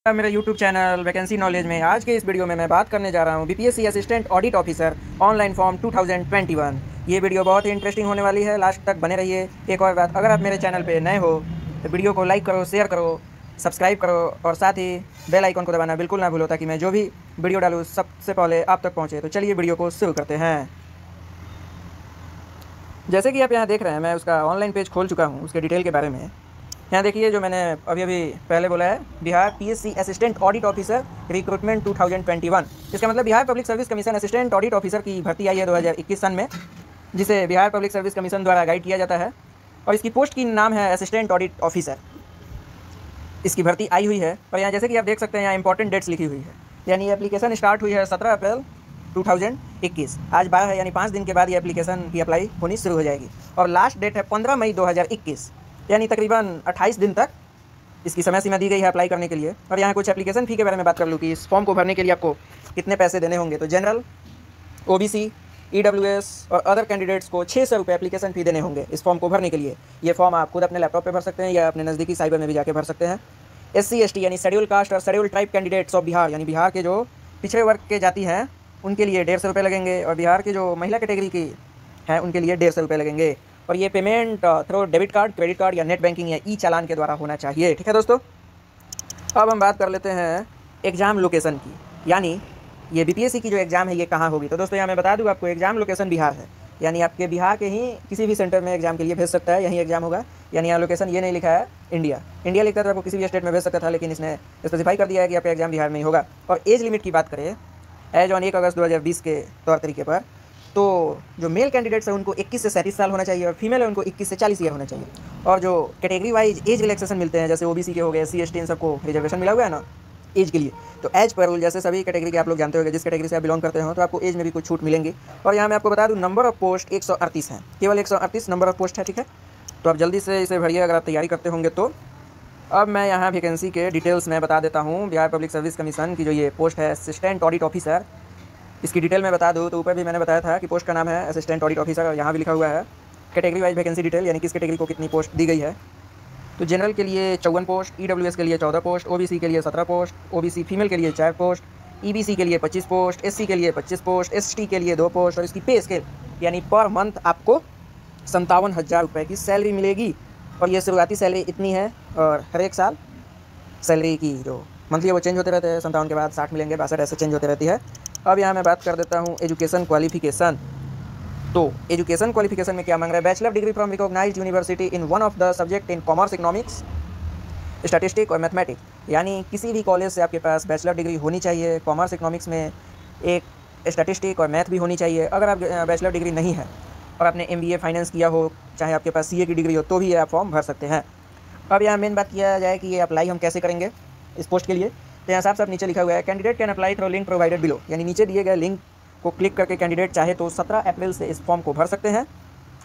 मेरे YouTube channel vacancy knowledge में आज के इस वीडियो में मैं बात करने जा रहा हूँ BPSC assistant audit officer online form 2021। ये वीडियो बहुत ही इंटरेस्टिंग होने वाली है, लास्ट तक बने रहिए। एक और बात, अगर आप मेरे चैनल पे नए हो तो वीडियो को लाइक करो, शेयर करो, सब्सक्राइब करो और साथ ही बेल आइकन को दबाना बिल्कुल ना भूलो ताकि मैं जो भी वीडियो डालूँ सबसे पहले आप तक पहुँचे। तो चलिए वीडियो को शुरू करते हैं। जैसे कि आप यहाँ देख रहे हैं, मैं उसका ऑनलाइन पेज खोल चुका हूँ। उसके डिटेल के बारे में यहाँ देखिए, जो मैंने अभी पहले बोला है, Bihar PSC assistant audit officer recruitment 2021। इसका मतलब Bihar public service commission assistant audit officer की भर्ती आई है 2021 सन में, जिसे बिहार पब्लिक सर्विस कमीशन द्वारा गाइड किया जाता है। और इसकी पोस्ट की नाम है असिस्टेंट ऑडिट ऑफिसर। इसकी भर्ती आई हुई है और यहाँ जैसे कि आप देख सकते हैं, यहाँ इंपॉर्टेंट डेट्स लिखी हुई है। यानी एप्लीकेशन स्टार्ट हुई है 17 अप्रैल 2021। आज 12 है, यानी 5 दिन के बाद ये एप्लीकेशन की अप्लाई होनी शुरू हो जाएगी। और लास्ट डेट है 15 मई 2021, यानी तकरीबन 28 दिन तक इसकी समय सीमा दी गई है अप्लाई करने के लिए। और यहाँ कुछ एप्लीकेशन फ़ी के बारे में बात कर लूँ कि इस फॉर्म को भरने के लिए आपको कितने पैसे देने होंगे। तो जनरल, ओबीसी, ईडब्ल्यूएस और अदर कैंडिडेट्स को 600 रुपये एप्लीकेशन फ़ी देने होंगे इस फॉर्म को भरने के लिए। ये फॉर्म आप खुद अपने लैपटॉप पर भर सकते हैं या अपने नज़दीकी साइबर में भी जाके भर सकते हैं। SC ST यानी शेड्यूल कास्ट और schedule tribe candidates of Bihar, यानी बिहार के जो पिछड़े वर्ग के जाति हैं उनके लिए 150 रुपये लगेंगे। और बिहार के जो महिला कैटेगरी की हैं उनके लिए 150 रुपये लगेंगे। और ये payment through debit card, credit card या नेट बैंकिंग या ई चालान के द्वारा होना चाहिए। ठीक है दोस्तों, अब हम बात कर लेते हैं एग्ज़ाम लोकेशन की, यानी ये बीपीएससी की जो एग्ज़ाम है ये कहाँ होगी। तो दोस्तों यहाँ मैं बता दूँ आपको, एग्ज़ाम लोकेशन बिहार है, यानी आपके बिहार के ही किसी भी सेंटर में एग्ज़ाम के लिए भेज सकता है, यहीं एग्ज़ाम होगा। यानी यहाँ लोकेशन ये नहीं लिखा है इंडिया लिखता था, आपको किसी भी स्टेट में भेज सकता था, लेकिन इसने स्पेसिफाई कर दिया है कि आपका एग्ज़ाम बिहार में ही होगा। और एज लिमिट की बात करें, एज ऑन 1 अगस्त 2020 के तौर तरीके पर, तो जो मेल कैंडिडेट्स हैं उनको 21 से 37 साल होना चाहिए और फीमेल है उनको 21 से 40 ईयर होना चाहिए। और जो कैटेगरी वाइज एज रिलैक्सेशन मिलते हैं, जैसे ओबीसी के हो गए, SC ST, इन सबको रिजर्वेशन मिला हुआ है ना एज के लिए। तो एज पर रूल जैसे सभी कैटेगरी के आप लोग जानते होंगे, जिस कैटेगरी से आप बिलोंग करते हो तो आपको एज में भी कुछ छूट मिलेंगी। और यहाँ मैं आपको बता दूँ, नंबर ऑफ पोस्ट 138 हैं, केवल 138 नंबर ऑफ पोस्ट है। ठीक है, तो आप जल्दी से इसे भरिए अगर आप तैयारी करते होंगे तो। अब मैं यहाँ वैकेंसी के डिटेल्स में बता देता हूँ। बिहार पब्लिक सर्विस कमीशन की जो ये पोस्ट है असिस्टेंट ऑडिट ऑफिसर, इसकी डिटेल में बता दूँ तो ऊपर भी मैंने बताया था कि पोस्ट का नाम है असिस्टेंट ऑडिट ऑफिसर, और यहाँ भी लिखा हुआ है कैटेगरी वाइज वैकेंसी डिटेल, यानी किस कैटेगरी को कितनी पोस्ट दी गई है। तो जनरल के लिए 54 पोस्ट, ईडब्ल्यूएस के लिए 14 पोस्ट, ओबीसी के लिए 17 पोस्ट, ओबीसी फीमेल के लिए 4 पोस्ट, ईबीसी के लिए 25 पोस्ट, SC के लिए 25 पोस्ट, ST के लिए 2 पोस्ट। और इसकी पे स्केल यानी पर मंथ आपको 57,000 रुपये की सैलरी मिलेगी। और ये शुरुआती सैलरी इतनी है, और हर एक साल सैलरी की जो मंथली है वो चेंज होते रहते हैं। 57 के बाद 60 मिलेंगे, 62 ऐसे चेंज होती रहती है। अब यहाँ मैं बात कर देता हूँ एजुकेशन क्वालिफिकेशन। तो एजुकेशन क्वालिफिकेशन में क्या मांग रहा है, bachelor degree from recognised university in one of the subject in commerce, economics, statistic और मैथमेटिक्स। यानी किसी भी कॉलेज से आपके पास बैचलर डिग्री होनी चाहिए। कॉमर्स इकोनॉमिक्स में एक स्टैटिस्टिक और मैथ भी होनी चाहिए। अगर आप बैचलर डिग्री नहीं है और आपने MBA फाइनेंस किया हो, चाहे आपके पास CA की डिग्री हो, तो भी आप फॉर्म भर सकते हैं। अब यहाँ मेन बात किया जाए कि ये अप्लाई हम कैसे करेंगे इस पोस्ट के लिए। तो यहाँ साफ नीचे लिखा हुआ है, candidate can apply through link provided below, यानी नीचे दिए गए लिंक को क्लिक करके कैंडिडेट चाहे तो 17 अप्रैल से इस फॉर्म को भर सकते हैं,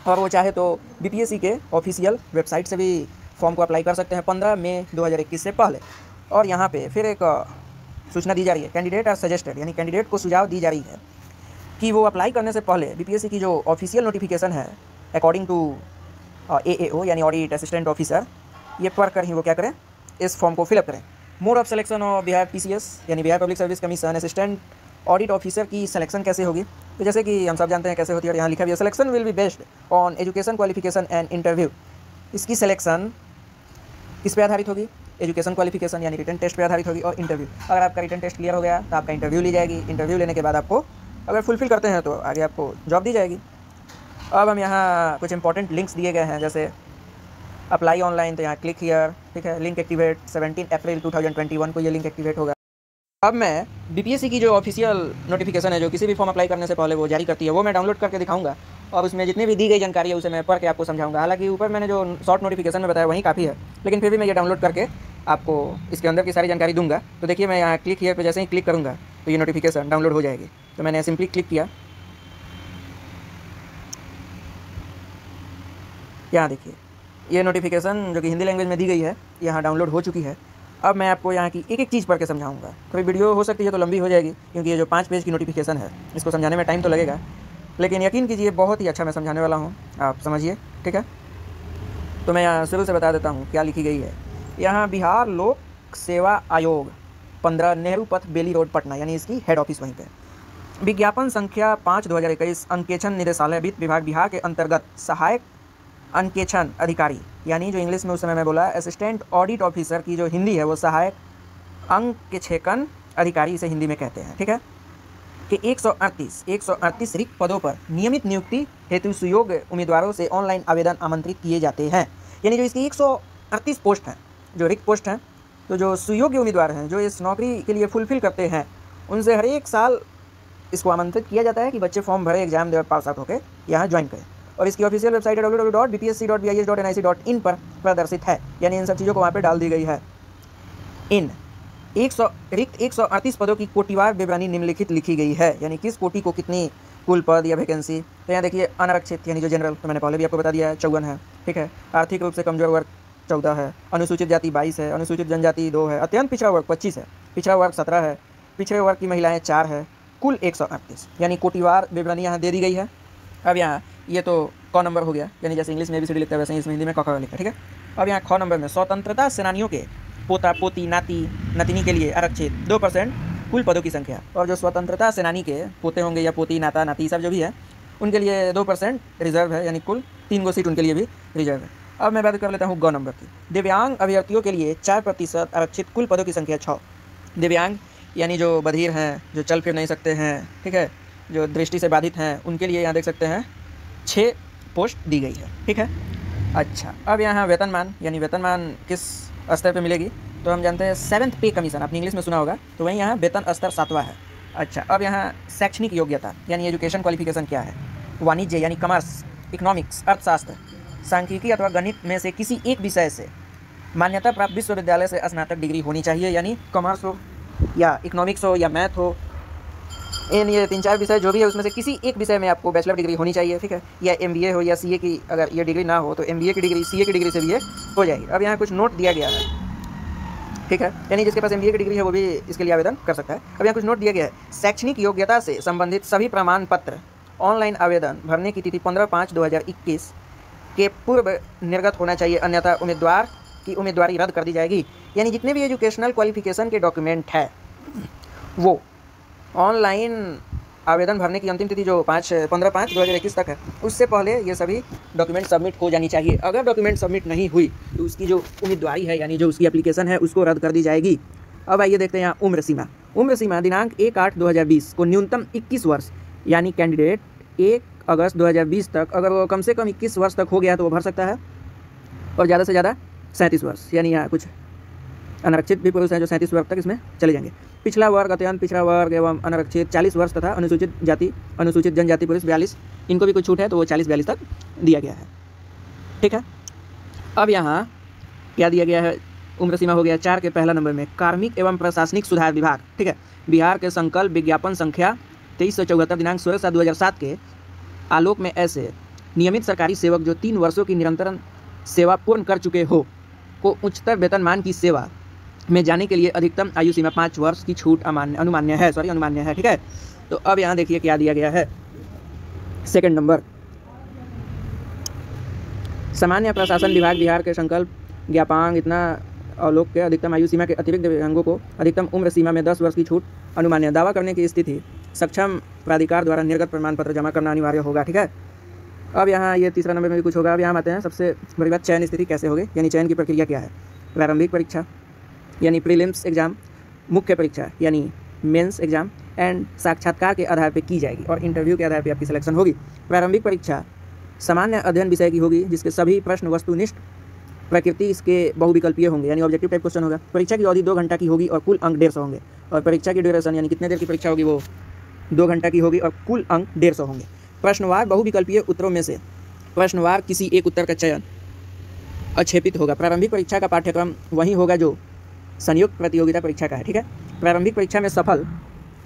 और वो चाहे तो बीपीएससी के ऑफिशियल वेबसाइट से भी फॉर्म को अप्लाई कर सकते हैं 15 मई 2021 से पहले। और यहाँ पे फिर एक सूचना दी जा रही है, कैंडिडेट आर सजेस्टेड, यानी कैंडिडेट को सुझाव दी जा रही है कि वो अप्लाई करने से पहले बीपीएससी की जो ऑफिशियल नोटिफिकेशन है अकॉर्डिंग टू AAO यानी ऑडिट असिस्टेंट ऑफिसर, ये पढ़ कर ही वो क्या करें, इस फॉर्म को फिलअप करें। Mode of selection of Bihar PCS यानी Bihar public service commission assistant audit officer की सिलेक्शन कैसे होगी, तो जैसे कि हम सब जानते हैं कैसे होती है। और यहाँ लिखा भी है, selection will be based on education qualification and interview. इसकी सिलेक्शन किस पे आधारित होगी, एजुकेशन क्वालिफिकेशन यानी रिटन टेस्ट पे आधारित होगी, और इंटरव्यू। अगर आपका रिटन टेस्ट क्लियर हो गया तो आपका इंटरव्यू ली जाएगी। इंटरव्यू लेने के बाद आपको अगर फुलफिल करते हैं तो आगे आपको जॉब दी जाएगी। अब हम यहाँ कुछ इंपॉर्टेंट लिंक्स दिए गए हैं, जैसे अप्लाई ऑनलाइन, तो यहाँ क्लिक हियर। ठीक है, लिंक एक्टिवेट 17 अप्रैल 2021 को ये लिंक एक्टिवेट होगा। अब मैं बीपीएससी की जो ऑफिशियल नोटिफिकेशन है, जो किसी भी फॉर्म अप्लाई करने से पहले वो जारी करती है, वो मैं डाउनलोड करके दिखाऊंगा। और उसमें जितनी भी दी गई जानकारी है उसे मैं पढ़ के आपको समझाऊंगा। हालांकि ऊपर मैंने जो शॉर्ट नोटिफिकेशन में बताया वही काफ़ी है, लेकिन फिर भी मैं ये डाउनलोड करके आपको इसके अंदर की सारी जानकारी दूंगा। तो देखिए, मैं यहाँ क्लिक हियर पे जैसे ही क्लिक करूँगा तो ये नोटिफिकेशन डाउनलोड हो जाएगी। तो मैंने सिंपली क्लिक किया, यहाँ देखिए ये नोटिफिकेशन जो कि हिंदी लैंग्वेज में दी गई है यहाँ डाउनलोड हो चुकी है। अब मैं आपको यहाँ की एक एक चीज़ पढ़ के समझाऊंगा। कोई वीडियो हो सकती है तो लंबी हो जाएगी, क्योंकि ये जो 5 पेज की नोटिफिकेशन है इसको समझाने में टाइम तो लगेगा, लेकिन यकीन कीजिए बहुत ही अच्छा मैं समझाने वाला हूँ, आप समझिए। ठीक है, तो मैं यहाँ शुरू से बता देता हूँ क्या लिखी गई है। यहाँ बिहार लोक सेवा आयोग 15 नेहरू पथ बेली रोड पटना, यानी इसकी हेड ऑफिस वहीं पे। विज्ञापन संख्या 5/2021 अंकेक्षण निदेशालय वित्त विभाग बिहार के अंतर्गत सहायक अंकेक्षण अधिकारी, यानी जो इंग्लिश में उस समय मैं बोला असिस्टेंट ऑडिट ऑफिसर की जो हिंदी है वो सहायक अंकेक्षण अधिकारी इसे हिंदी में कहते हैं, ठीक है, कि 138 रिक्त पदों पर नियमित नियुक्ति हेतु सुयोग्य उम्मीदवारों से ऑनलाइन आवेदन आमंत्रित किए जाते हैं। यानी जो इसकी 138 पोस्ट हैं, जो रिक्त पोस्ट हैं, तो जो सुयोग्य उम्मीदवार हैं जो इस नौकरी के लिए फुलफिल करते हैं उनसे हर एक साल इसको आमंत्रित किया जाता है कि बच्चे फॉर्म भरे, एग्जाम दे, पास आउट होकर यहाँ ज्वाइन करें। और इसकी ऑफिशियल वेबसाइट www.bpsc.bis.nic.in पर प्रदर्शित है, यानी इन सब चीज़ों को वहाँ पे डाल दी गई है। इन 138 पदों की कोटिवार विवरणी निम्नलिखित लिखी गई है, यानी किस कोटि को कितनी कुल पद या वैकेंसी। तो यहाँ देखिए अनारक्षित यानी जो जनरल, तो मैंने पहले भी आपको बता दिया है 54 है, ठीक है। आर्थिक रूप से कमजोर वर्ग 14 है, अनुसूचित जाति 22 है, अनुसूचित जनजाति 2 है, अत्यंत पिछड़ा वर्ग 25 है, पिछड़ा वर्ग 17 है, पिछड़े वर्ग की महिलाएं 4 है, कुल 138, यानी कोटिवार विवरणी यहाँ दे दी गई है। अब यहाँ ये तो क नंबर हो गया, यानी जैसे इंग्लिश में ABCD लिखता है वैसे इसमें हिंदी में क ख लिखा है, ठीक है। अब यहाँ ख नंबर में स्वतंत्रता सेनानियों के पोता पोती नाती नतिनी के लिए आरक्षित 2% कुल पदों की संख्या, और जो स्वतंत्रता सेनानी के पोते होंगे या पोती नाता नाती सब जो भी है उनके लिए 2% रिजर्व है, यानी कुल 3 गो सीट उनके लिए भी रिजर्व है। अब मैं बात कर लेता हूँ ग नंबर की। दिव्यांग अभ्यर्थियों के लिए 4% आरक्षित कुल पदों की संख्या 6। दिव्यांग यानी जो बधिर हैं, जो चल फिर नहीं सकते हैं, ठीक है, जो दृष्टि से बाधित हैं, उनके लिए यहाँ देख सकते हैं 6 पोस्ट दी गई है, ठीक है। अच्छा, अब यहाँ वेतनमान, यानी वेतनमान किस स्तर पे मिलेगी, तो हम जानते हैं 7th पे कमीशन, आपने इंग्लिश में सुना होगा, तो वहीं यहाँ वेतन स्तर 7वां है। अच्छा, अब यहाँ शैक्षणिक योग्यता यानी एजुकेशन क्वालिफिकेशन क्या है। वाणिज्य यानी कॉमर्स, इकोनॉमिक्स, अर्थशास्त्र, सांख्यिकी अथवा गणित में से किसी एक विषय से मान्यता प्राप्त विश्वविद्यालय से स्नातक डिग्री होनी चाहिए, यानी कॉमर्स हो या इकोनॉमिक्स हो या मैथ हो, इन ये 3-4 विषय जो भी है उसमें से किसी एक विषय में आपको बैचलर डिग्री होनी चाहिए, ठीक है। या MBA हो या CA की, अगर ये डिग्री ना हो तो MBA की डिग्री CA की डिग्री से भी ये हो जाएगी। अब यहाँ कुछ नोट दिया गया है, ठीक है, यानी जिसके पास MBA की डिग्री है वो भी इसके लिए आवेदन कर सकता है। अब यहाँ कुछ नोट दिया गया है। शैक्षणिक योग्यता से संबंधित सभी प्रमाण पत्र ऑनलाइन आवेदन भरने की तिथि 15/5/2021 के पूर्व निर्गत होना चाहिए, अन्यथा उम्मीदवार की उम्मीदवारी रद्द कर दी जाएगी। यानी जितने भी एजुकेशनल क्वालिफिकेशन के डॉक्यूमेंट है वो ऑनलाइन आवेदन भरने की अंतिम तिथि जो 15/5/2021 तक है, उससे पहले ये सभी डॉक्यूमेंट सबमिट हो जानी चाहिए। अगर डॉक्यूमेंट सबमिट नहीं हुई तो उसकी जो उम्मीदवारी है, यानी जो उसकी एप्लीकेशन है, उसको रद्द कर दी जाएगी। अब आइए देखते हैं यहाँ उम्र सीमा। उम्र सीमा दिनांक 1/8/2020 को न्यूनतम 21 वर्ष, यानी कैंडिडेट 1 अगस्त 2020 तक अगर वो कम से कम 21 वर्ष तक हो गया तो वो भर सकता है, और ज़्यादा से ज़्यादा 37 वर्ष, यानी यहाँ कुछ अनारक्षित भी पुरुष हैं जो 37 वर्ष तक इसमें चले जाएंगे। पिछला वर्ग, अत्यंत पिछड़ा वर्ग एवं अनारक्षित 40 वर्ष तथा अनुसूचित जाति, अनुसूचित जनजाति पुरुष 42, इनको भी कुछ छूट है तो वो 40-42 तक दिया गया है, ठीक है। अब यहाँ क्या दिया गया है, उम्र सीमा हो गया 4 के पहला नंबर में कार्मिक एवं प्रशासनिक सुधार विभाग, ठीक है, बिहार के संकल्प विज्ञापन संख्या 2374 दिनांक 16/7/2007 के आलोक में ऐसे नियमित सरकारी सेवक जो 3 वर्षों की निरंतर सेवा पूर्ण कर चुके हो को उच्चतर वेतनमान की सेवा में जाने के लिए अधिकतम आयु सीमा 5 वर्ष की छूट अनुमान्य है, ठीक है। तो अब यहाँ देखिए क्या दिया गया है। सेकंड नंबर, सामान्य प्रशासन विभाग बिहार के संकल्प ज्ञापांग इतना आलोक के अधिकतम आयु सीमा के अतिरिक्त दिव्यांगों को अधिकतम उम्र सीमा में 10 वर्ष की छूट अनुमान्य। दावा करने की स्थिति सक्षम प्राधिकार द्वारा निर्गत प्रमाण पत्र जमा करना अनिवार्य होगा, ठीक है। अब यहाँ ये तीसरा नंबर में भी कुछ होगा। अब यहाँ आते हैं सबसे बड़ी बात, चयन स्थिति कैसे होगी, यानी चयन की प्रक्रिया क्या है। प्रारंभिक परीक्षा यानी प्रीलिम्स एग्जाम, मुख्य परीक्षा यानी मेंस एग्जाम एंड साक्षात्कार के आधार पर की जाएगी और इंटरव्यू के आधार पर आपकी सिलेक्शन होगी। प्रारंभिक परीक्षा सामान्य अध्ययन विषय की होगी जिसके सभी प्रश्न वस्तुनिष्ठ प्रकृति इसके बहुविकल्पीय होंगे, यानी ऑब्जेक्टिव टाइप क्वेश्चन होगा। परीक्षा की अवधि 2 घंटा की होगी और कुल अंक 150 होंगे, और परीक्षा की ड्यूरेशन यानी कितने देर की परीक्षा होगी वो 2 घंटा की होगी और कुल अंक 150 होंगे। प्रश्नवार बहुविकल्पीय उत्तरों में से प्रश्नवार किसी एक उत्तर का चयन अक्षेपित होगा। प्रारंभिक परीक्षा का पाठ्यक्रम वही होगा जो संयुक्त प्रतियोगिता परीक्षा का है, ठीक है। प्रारंभिक परीक्षा में सफल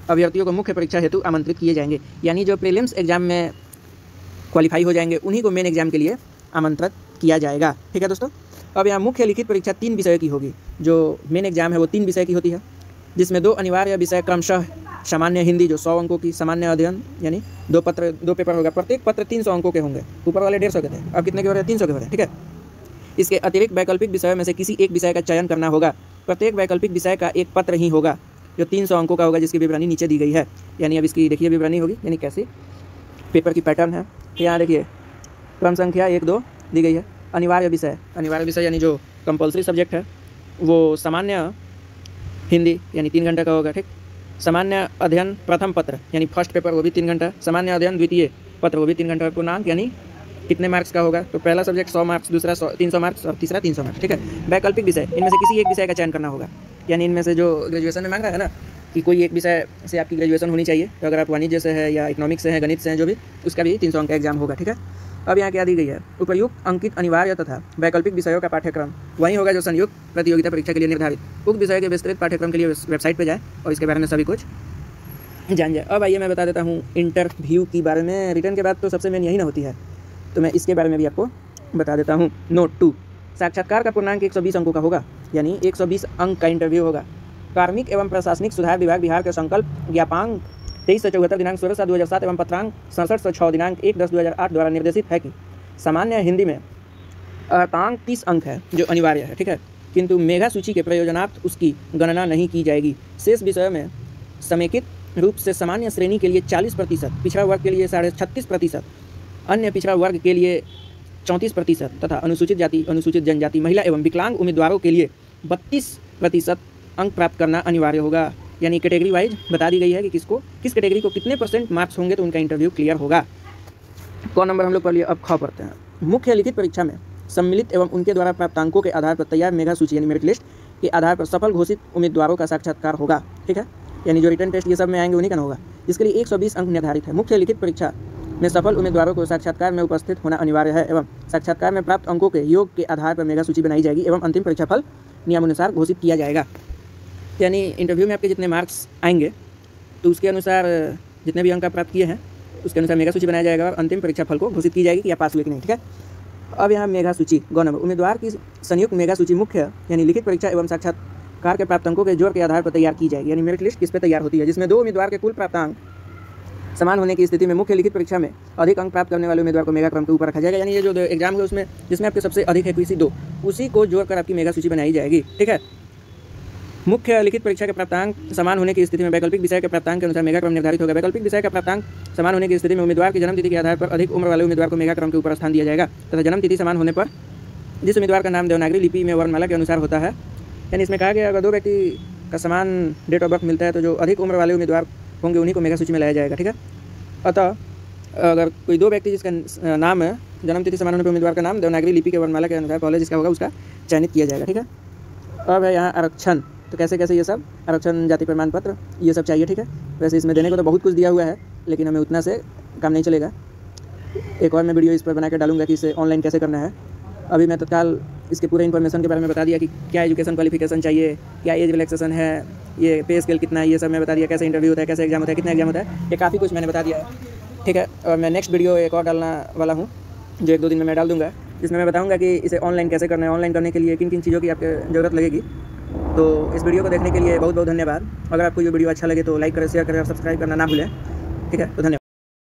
अभ्यर्थियों को मुख्य परीक्षा हेतु आमंत्रित किए जाएंगे, यानी जो प्रीलिम्स एग्जाम में क्वालिफाई हो जाएंगे उन्हीं को मेन एग्जाम के लिए आमंत्रित किया जाएगा, ठीक है दोस्तों। अब यहाँ मुख्य लिखित परीक्षा 3 विषय की होगी। जो मेन एग्जाम है वो 3 विषय की होती है, जिसमें 2 अनिवार्य विषय क्रमशः सामान्य हिंदी जो 100 अंकों की, सामान्य अध्ययन यानी 2 पेपर होगा, प्रत्येक पत्र 300 अंकों के होंगे। ऊपर वाले 150 के थे, अब कितने के हो रहे हैं, 300 के हो रहे हैं, ठीक है। इसके अतिरिक्त वैकल्पिक विषयों में से किसी एक विषय का चयन करना होगा। प्रत्येक वैकल्पिक विषय का एक पत्र ही होगा जो 300 अंकों का होगा, जिसकी विवरणी नीचे दी गई है। यानी अब इसकी देखिए विवरणी होगी, यानी कैसी पेपर की पैटर्न है। यहाँ देखिए क्रम संख्या 1 2 दी गई है। अनिवार्य विषय यानी जो कंपलसरी सब्जेक्ट है वो सामान्य हिंदी यानी 3 घंटा का होगा, ठीक। सामान्य अध्ययन प्रथम पत्र यानी फर्स्ट पेपर वो भी 3 घंटा। सामान्य अध्ययन द्वितीय पत्र वो भी 3 घंटा। पूर्णांक यानी कितने मार्क्स का होगा, तो पहला सब्जेक्ट 100 मार्क्स, दूसरा 300 मार्क्स और तीसरा 300 मार्क्स, ठीक है। वैकल्पिक विषय, इनमें से किसी एक विषय का चयन करना होगा। यानी इनमें से जो ग्रेजुएशन में मांग रहा है ना कि कोई एक विषय से आपकी ग्रेजुएशन होनी चाहिए, तो अगर आप वाणिज्य से है या इकोनॉमिक्स से है, गणित से है, जो भी, उसका भी 300 अंक का एग्जाम होगा, ठीक है। अब यहाँ क्या दी गई है, उपयुक्त अंकित अनिवार्य तथा वैकल्पिक विषयों का पाठ्यक्रम वही होगा जो संयुक्त प्रतियोगिता परीक्षा के लिए निर्धारित। उक्त विषय के विस्तृत पाठ्यक्रम के लिए वेबसाइट पर जाए और इसके बारे में सभी कुछ जान जाए। अब आइए मैं बता देता हूँ इंटरव्यू के बारे में। रिटर्न के बाद तो सबसे मेन यही ना होती है, तो मैं इसके बारे में भी आपको बता देता हूँ। नोट 2, साक्षात्कार का पूर्णांक 120 अंकों का होगा, यानी 120 अंक का इंटरव्यू होगा। कार्मिक एवं प्रशासनिक सुधार विभाग बिहार के संकल्प ज्ञापांक 23 से 74 दिनांक 16/7/2007 एवं पत्रांक 67 से 6 दिनांक 1/10/2008 द्वारा निर्देशित है कि सामान्य हिंदी में अर्थांक 30 अंक है जो अनिवार्य है, ठीक है, किंतु मेधा सूची के प्रयोजनार्थ उसकी गणना नहीं की जाएगी। शेष विषयों में समेकित रूप से सामान्य श्रेणी के लिए 40%, पिछड़ा वर्ग के लिए 36.5%, अन्य पिछड़ा वर्ग के लिए 34% तथा अनुसूचित जाति, अनुसूचित जनजाति, महिला एवं विकलांग उम्मीदवारों के लिए 32% अंक प्राप्त करना अनिवार्य होगा। यानी कैटेगरी वाइज बता दी गई है कि किस कैटेगरी को कितने % मार्क्स होंगे तो उनका इंटरव्यू क्लियर होगा। कौन नंबर हम लोग पढ़ लिए, अब ख पढ़ते हैं। मुख्य लिखित परीक्षा में सम्मिलित एवं उनके द्वारा प्राप्त अंकों के आधार पर तैयार मेधा सूची यानी मेरिट लिस्ट के आधार पर सफल घोषित उम्मीदवारों का साक्षात्कार होगा, ठीक है। यानी जो रिटर्न टेस्ट ये सब में आएंगे उन्हीं का होगा। इसके लिए 120 अंक निर्धारित है। मुख्य लिखित परीक्षा में सफल उम्मीदवारों को साक्षात्कार में उपस्थित होना अनिवार्य है एवं साक्षात्कार में प्राप्त अंकों के योग के आधार पर मेगा सूची बनाई जाएगी एवं अंतिम परीक्षाफल नियमानुसार घोषित किया जाएगा। यानी इंटरव्यू में आपके जितने मार्क्स आएंगे तो उसके अनुसार जितने भी अंक आप प्राप्त किए हैं उसके अनुसार मेगा सूची बनाया जाएगा और अंतिम परीक्षाफल को घोषित की जाएगी कि आप पास हुए कि नहीं, ठीक है। अब यहाँ मेगा सूची गौ नंबर, उम्मीदवार की संयुक्त मेगा सूची मुख्य यानी लिखित परीक्षा एवं साक्षात्कार के प्राप्त अंकों के जोड़ के आधार पर तैयार की जाएगी। यानी मेरिट लिस्ट किस पे तैयार होती है, जिसमें 2 उम्मीदवार के कुल प्राप्त अंक समान होने की स्थिति में मुख्य लिखित परीक्षा में अधिक अंक प्राप्त करने वाले उम्मीदवार को मेगा क्रम के ऊपर रखा जाएगा। यानी ये जो एग्जाम है उसमें जिसमें आपके सबसे अधिक है किसी 2, उसी को जोड़कर आपकी मेगा सूची बनाई जाएगी, ठीक है। मुख्य लिखित परीक्षा के प्राप्तांक समान होने की स्थिति में वैकल्पिक विषय के प्राप्तांक के अनुसार मेगा क्रम निर्धारित होगा। वैकल्पिक विषय का प्राप्तांक समान होने की स्थिति में उम्मीदवार की जन्मतिथि के आधार पर अधिक उम्र वाले उम्मीदवार को मेगा क्रम के ऊपर स्थान दिया जाएगा तथा जन्मतिथि समान होने पर जिस उम्मीदवार का नाम देवनागरी लिपि में वर्णमाला के अनुसार होता है, यानी इसमें कहा गया अगर 2 व्यक्ति का समान डेट ऑफ बर्थ मिलता है तो जो अधिक उम्र वाले उम्मीदवार होंगे उन्हीं को मेगा सूची में लाया जाएगा, ठीक है। अतः अगर कोई 2 व्यक्ति जिसका नाम है जन्मतिथि समान होने पर उम्मीदवार का नाम देवनागरी लिपि के वर्णमाला के अनुसार पहले जिसका होगा उसका चयनित किया जाएगा, ठीक है। अब है यहाँ आरक्षण, तो कैसे कैसे ये सब आरक्षण, जाति प्रमाण पत्र, ये सब चाहिए, ठीक है। वैसे इसमें देने को तो बहुत कुछ दिया हुआ है लेकिन हमें उतना से काम नहीं चलेगा। एक और मैं वीडियो इस पर बना के डालूंगा कि इसे ऑनलाइन कैसे करना है। अभी मैं तत्काल इसके पूरे इन्फॉर्मेशन के बारे में बता दिया कि क्या एजुकेशन क्वालिफिकेशन चाहिए, क्या एज रिलैक्सेशन है, ये पे स्केल कितना है, ये सब मैं बता दिया, कैसे इंटरव्यू होता है, कैसे एग्जाम होता है, कितना एग्जाम होता है, ये काफ़ी कुछ मैंने बता दिया है, ठीक है। और मैं नेक्स्ट वीडियो एक और डालना वाला हूँ जो 1-2 दिन में मैं डाल दूँगा, जिसमें मैं बताऊँगा कि इसे ऑनलाइन कैसे करना है, ऑनलाइन करने के लिए किन किन चीज़ों की आपको ज़रूरत लगेगी। तो इस वीडियो को देखने के लिए बहुत बहुत धन्यवाद। अगर आपको ये वीडियो अच्छा लगे तो लाइक करें, शेयर करें और सब्सक्राइब करना ना भूलें, ठीक है। तो धन्यवाद।